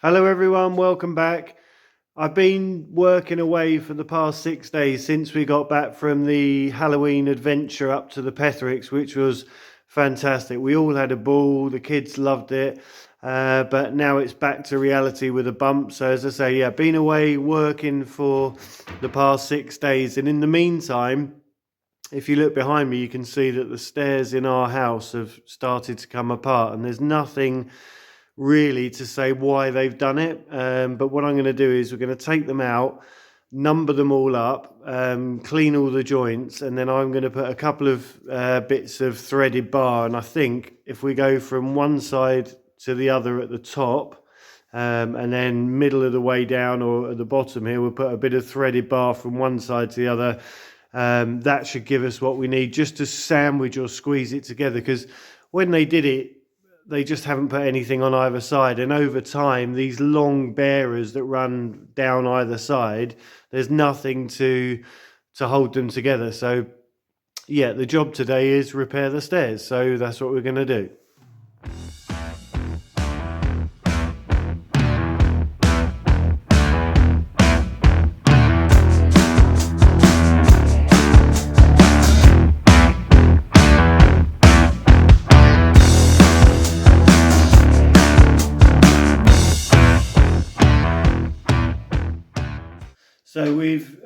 Hello everyone, welcome back. I've been working away for the past 6 days since we got back from the Halloween adventure up to the Pethericks, which was fantastic. We all had a ball, the kids loved it, but now it's back to reality with a bump. So as I say, yeah, been away working for the past 6 days, and in the meantime, if you look behind me, you can see that the stairs in our house have started to come apart, and there's nothing really to say why they've done it. But what I'm going to do is we're going to take them out, number them all up, clean all the joints, and then I'm going to put a couple of bits of threaded bar. And I think if we go from one side to the other at the top, and then middle of the way down or at the bottom here, we'll put a bit of threaded bar from one side to the other. That should give us what we need just to sandwich or squeeze it together, because when they did it, they just haven't put anything on either side, and over time these long bearers that run down either side, there's nothing to hold them together. So yeah, the job today is repair the stairs, so that's what we're going to do. So we've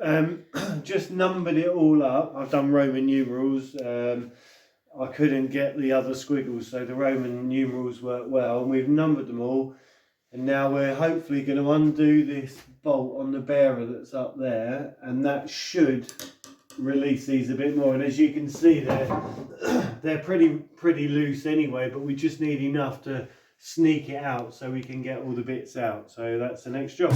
just numbered it all up. I've done Roman numerals. I couldn't get the other squiggles, so the Roman numerals work well. And we've numbered them all. And now we're hopefully going to undo this bolt on the bearer that's up there. And that should release these a bit more. And as you can see, they're pretty loose anyway, but we just need enough to sneak it out so we can get all the bits out. So that's the next job.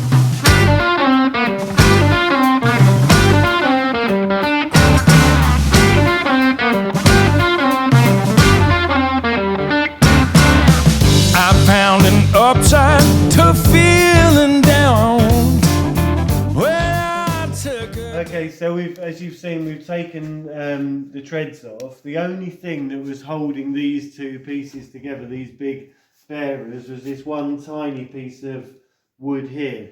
I found an upside to feeling down. Okay, so as you've seen, we've taken the treads off. The only thing that was holding these two pieces together, these big bearers, was this one tiny piece of wood here,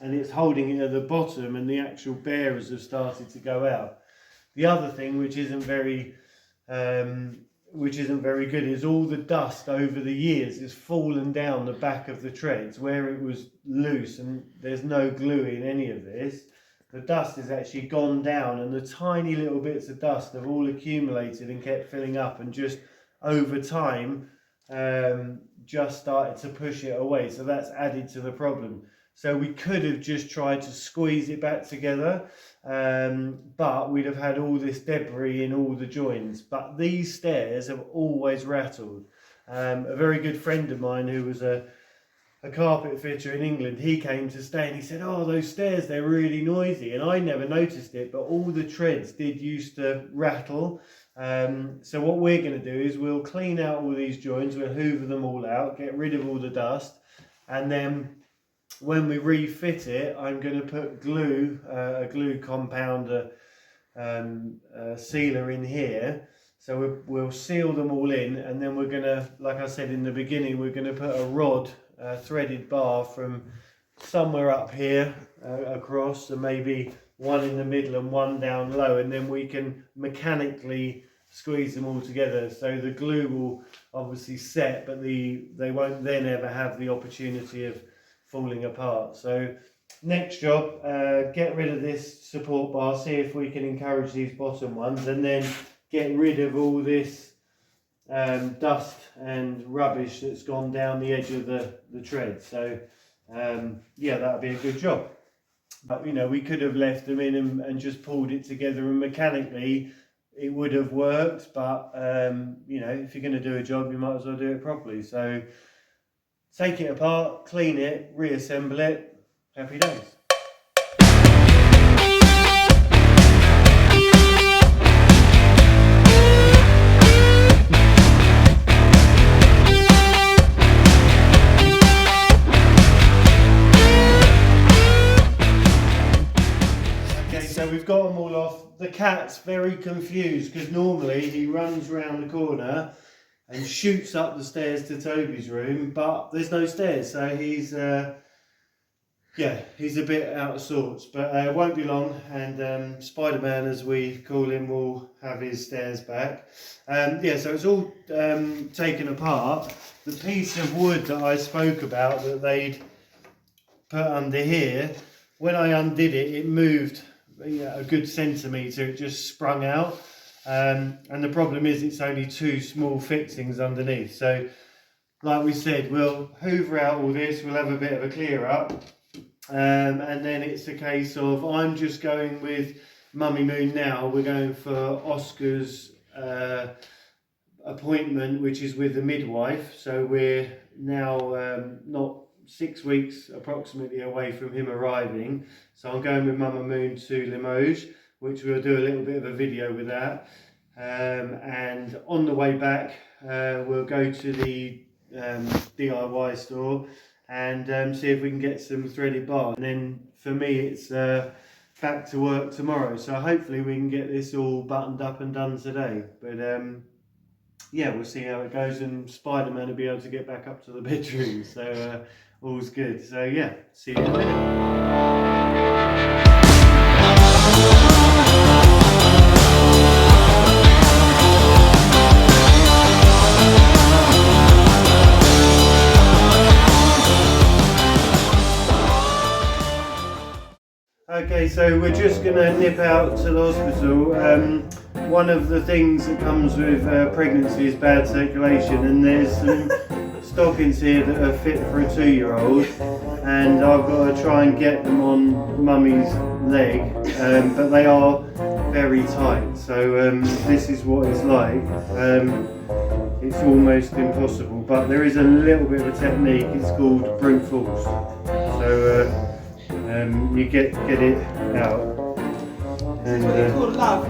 and it's holding it at the bottom, and the actual bearers have started to go out. The other thing, which isn't very good, is all the dust over the years has fallen down the back of the treads where it was loose, and there's no glue in any of this. The dust has actually gone down, and the tiny little bits of dust have all accumulated and kept filling up, and just over time just started to push it away. So that's added to the problem. So we could have just tried to squeeze it back together, but we'd have had all this debris in all the joints. But these stairs have always rattled. A very good friend of mine who was a carpet fitter in England, he came to stay and he said, oh, those stairs, they're really noisy. And I never noticed it, but all the treads did used to rattle. So what we're going to do is we'll clean out all these joints, we'll hoover them all out, get rid of all the dust, and then when we refit it, I'm going to put glue, a glue compound, sealer in here. So we'll seal them all in, and then we're going to, like I said in the beginning, we're going to put a rod, threaded bar from somewhere up here across, and maybe one in the middle and one down low, and then we can mechanically squeeze them all together. So the glue will obviously set, but they won't then ever have the opportunity of falling apart. So next job, get rid of this support bar, see if we can encourage these bottom ones, and then get rid of all this dust and rubbish that's gone down the edge of the tread. So yeah, that'll be a good job. But you know, we could have left them in and just pulled it together, and mechanically it would have worked, but you know, if you're going to do a job, you might as well do it properly. So take it apart, clean it, reassemble it. Happy days. Okay, so we've got them all off. The cat's very confused because normally he runs round the corner and shoots up the stairs to Toby's room, but there's no stairs, so he's he's a bit out of sorts, but it won't be long, and Spider-Man, as we call him, will have his stairs back. So it's all taken apart. The piece of wood that I spoke about that they'd put under here, when I undid it, it moved a good centimetre, it just sprung out. And the problem is it's only two small fixings underneath. So, like we said, we'll hoover out all this, we'll have a bit of a clear up. And then it's a case of, I'm just going with Mummy Moon now. We're going for Oscar's appointment, which is with the midwife. So we're now not 6 weeks approximately away from him arriving. So I'm going with Mama Moon to Limoges, which we'll do a little bit of a video with that. And on the way back, we'll go to the DIY store and see if we can get some threaded bars. And then for me, it's back to work tomorrow. So hopefully we can get this all buttoned up and done today. But we'll see how it goes, and Spider-Man will be able to get back up to the bedroom. So all's good. So yeah, see you in a minute. Okay, so we're just going to nip out to the hospital. One of the things that comes with pregnancy is bad circulation, and there's some stockings here that are fit for a 2-year-old, and I've got to try and get them on Mummy's leg, but they are very tight, so this is what it's like. It's almost impossible, but there is a little bit of a technique. It's called brute force. So you get it out, and what you call love.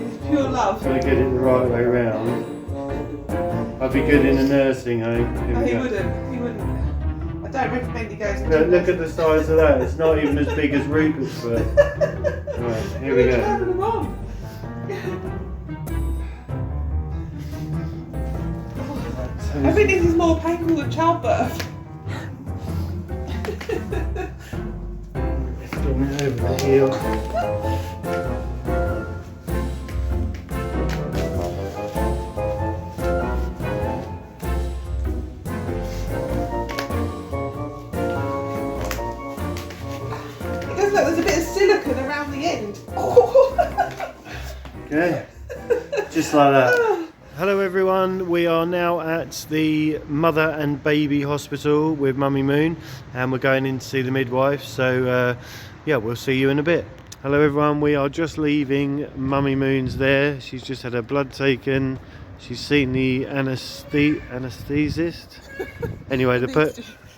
It's pure love. Got to get it the right way around. I'd be good in a nursing home. No, he wouldn't. He wouldn't. I don't recommend he goes. Look at the size of that. It's not even as big as Rupert's foot. Right, here we go. I think this is more painful than childbirth. Getting over the heel. It does look, there's a bit of silicone around the end. Okay, just like that. Hello everyone, we are now at the mother and baby hospital with Mummy Moon, and we're going in to see the midwife, so we'll see you in a bit. Hello everyone, we are just leaving. Mummy Moon's there, she's just had her blood taken, she's seen the anaesthetist, anyway the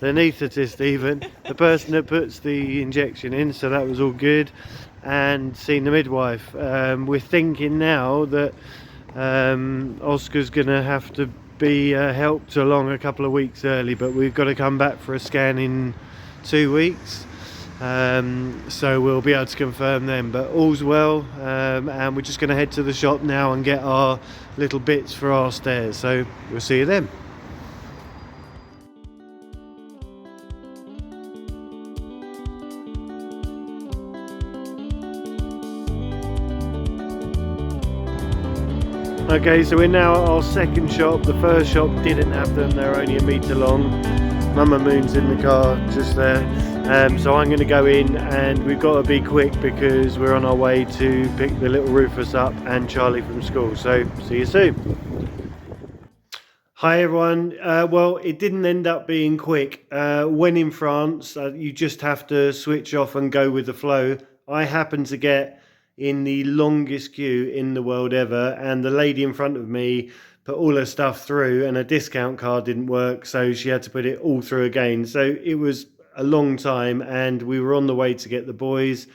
anaesthetist even, the person that puts the injection in, so that was all good, and seen the midwife. We're thinking now that Oscar's gonna have to be helped along a couple of weeks early, but we've got to come back for a scan in 2 weeks, so we'll be able to confirm then, but all's well, and we're just going to head to the shop now and get our little bits for our stairs, so we'll see you then. Okay, so we're now at our second shop. The first shop didn't have them, they're only 1 metre long. Mama Moon's in the car just there, so I'm going to go in, and we've got to be quick because we're on our way to pick the little Rufus up and Charlie from school, so see you soon. Hi everyone, well it didn't end up being quick. When in France you just have to switch off and go with the flow. I happened to get in the longest queue in the world ever, and the lady in front of me put all her stuff through and her discount card didn't work, so she had to put it all through again. So it was a long time, and we were on the way to get the boys,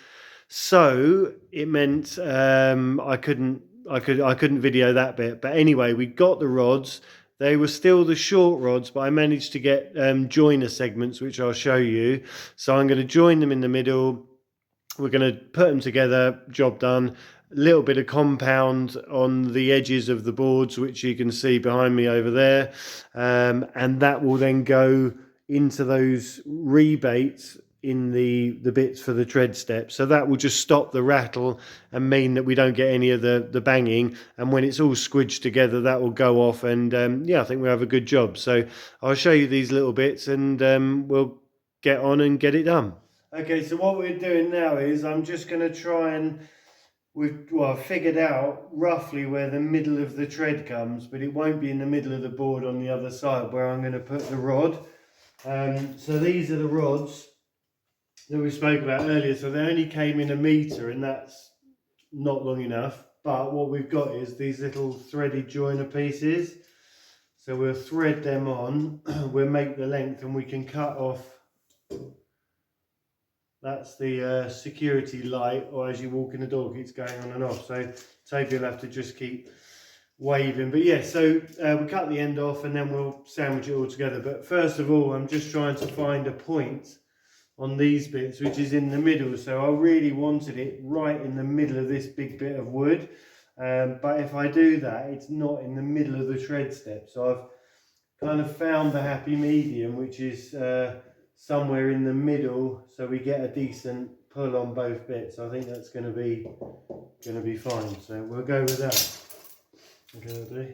so it meant I couldn't video that bit. But anyway, we got the rods. They were still the short rods, but I managed to get joiner segments, which I'll show you. So I'm going to join them in the middle. We're going to put them together, job done. little bit of compound on the edges of the boards, which you can see behind me over there, and that will then go into those rebates in the bits for the tread step. So that will just stop the rattle and mean that we don't get any of the banging, and when it's all squidged together, that will go off, and yeah, I think we have a good job. So I'll show you these little bits, and we'll get on and get it done. Okay, so what we're doing now is I'm just going to try and I've figured out roughly where the middle of the tread comes, but it won't be in the middle of the board on the other side where I'm going to put the rod. So these are the rods that we spoke about earlier. So they only came in 1 metre, and that's not long enough. But what we've got is these little threaded joiner pieces. So we'll thread them on, we'll make the length, and we can cut off. That's the security light, or as you walk in the door, it's going on and off. So Toby will have to just keep waving. But yeah, so we cut the end off and then we'll sandwich it all together. But first of all, I'm just trying to find a point on these bits, which is in the middle. So I really wanted it right in the middle of this big bit of wood. But if I do that, it's not in the middle of the tread step. So I've kind of found the happy medium, which is somewhere in the middle, so we get a decent pull on both bits. I think that's going to be fine. So we'll go with that. Okay, that'll do.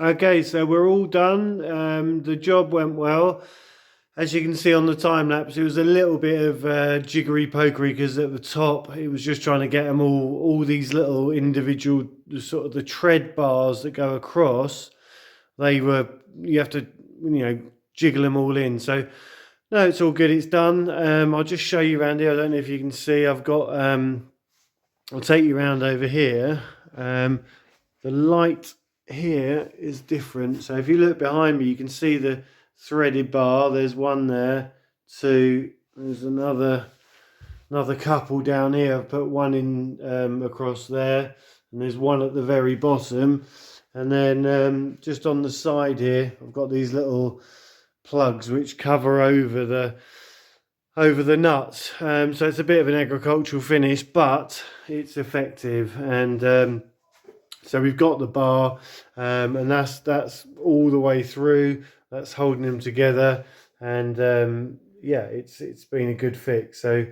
Okay, so we're all done. The job went well. As you can see on the time lapse, it was a little bit of jiggery pokery, because at the top it was just trying to get them all these little individual sort of the tread bars that go across. You have to jiggle them all in. So no, it's all good. It's done. I'll just show you around here. I don't know if you can see. I've got. I'll take you around over here. The light here is different. So if you look behind me, you can see the threaded bar. There's one there, two. There's another couple down here. I've put one in across there, and there's one at the very bottom. And then just on the side here, I've got these little plugs which cover over the nuts. So it's a bit of an agricultural finish, but it's effective. And so we've got the bar, and that's all the way through. That's holding them together, and yeah, it's been a good fix. So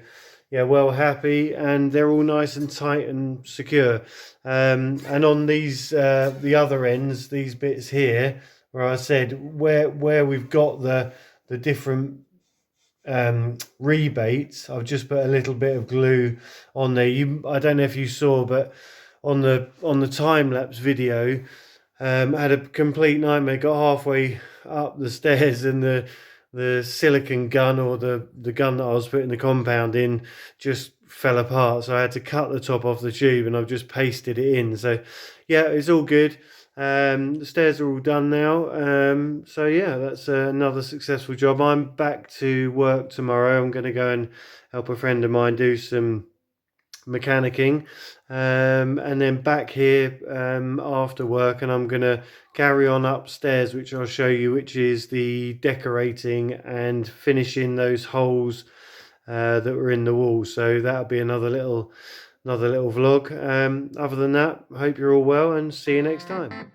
yeah, well happy, and they're all nice and tight and secure. And on these the other ends, these bits here, where I said where we've got the different rebates, I've just put a little bit of glue on there. I don't know if you saw, but on the time-lapse video, had a complete nightmare. Got halfway up the stairs, and the silicon gun, or the gun that I was putting the compound in, just fell apart. So I had to cut the top off the tube, and I've just pasted it in. So yeah, it's all good. The stairs are all done now. So yeah, that's another successful job. I'm back to work tomorrow. I'm going to go and help a friend of mine do some mechanicking, and then back here after work, and I'm gonna carry on upstairs, which I'll show you, which is the decorating and finishing those holes that were in the wall. So that'll be another little vlog. Other than that, I hope you're all well, and see you next time.